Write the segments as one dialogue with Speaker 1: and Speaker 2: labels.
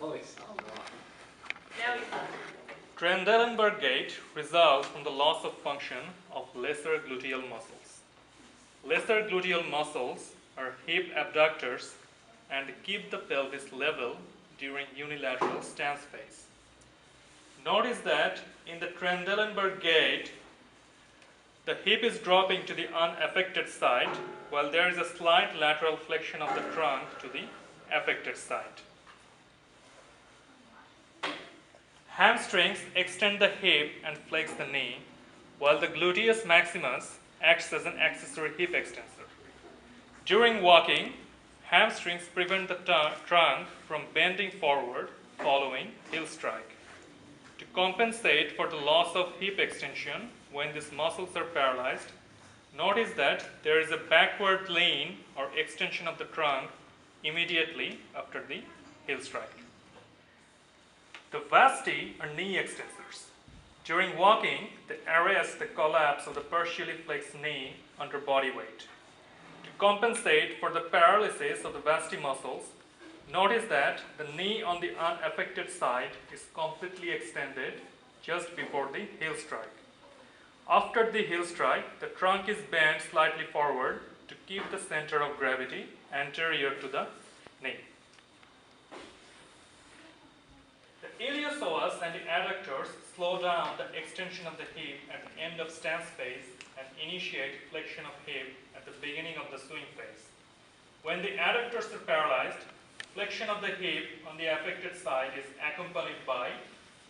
Speaker 1: Oh, it's not wrong.
Speaker 2: Now he's done.
Speaker 3: Trendelenburg gait results from the loss of function of lesser gluteal muscles. Lesser gluteal muscles are hip abductors and keep the pelvis level during unilateral stance phase. Notice that in the Trendelenburg gait, the hip is dropping to the unaffected side, while there is a slight lateral flexion of the trunk to the affected side. Hamstrings extend the hip and flex the knee, while the gluteus maximus acts as an accessory hip extensor. During walking, hamstrings prevent the trunk from bending forward following heel strike. To compensate for the loss of hip extension when these muscles are paralyzed, notice that there is a backward lean or extension of the trunk immediately after the heel strike. The vasti are knee extensors. During walking, they arrest the collapse of the partially flexed knee under body weight. To compensate for the paralysis of the vasti muscles, notice that the knee on the unaffected side is completely extended just before the heel strike. After the heel strike, the trunk is bent slightly forward to keep the center of gravity anterior to the knee. The iliopsoas and the adductors slow down the extension of the hip at the end of stance phase and initiate flexion of hip at the beginning of the swing phase. When the adductors are paralyzed, flexion of the hip on the affected side is accompanied by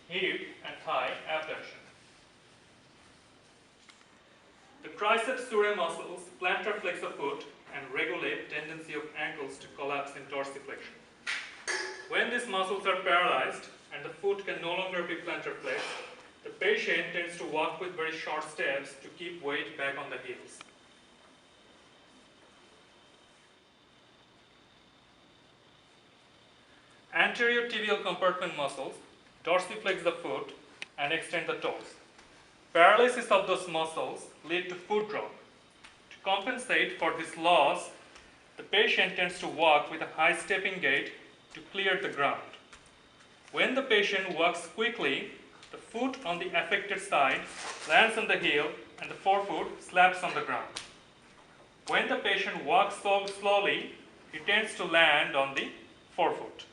Speaker 3: hip and thigh abduction. The triceps surae muscles plantar flex the foot and regulate tendency of ankles to collapse in dorsiflexion. When these muscles are paralyzed and the foot can no longer be plantar flexed, the patient tends to walk with very short steps to keep weight back on the heels. Anterior tibial compartment muscles dorsiflex the foot and extend the toes. Paralysis of those muscles lead to foot drop. To compensate for this loss, the patient tends to walk with a high stepping gait to clear the ground. When the patient walks quickly, the foot on the affected side lands on the heel and the forefoot slaps on the ground. When the patient walks so slowly, he tends to land on the forefoot.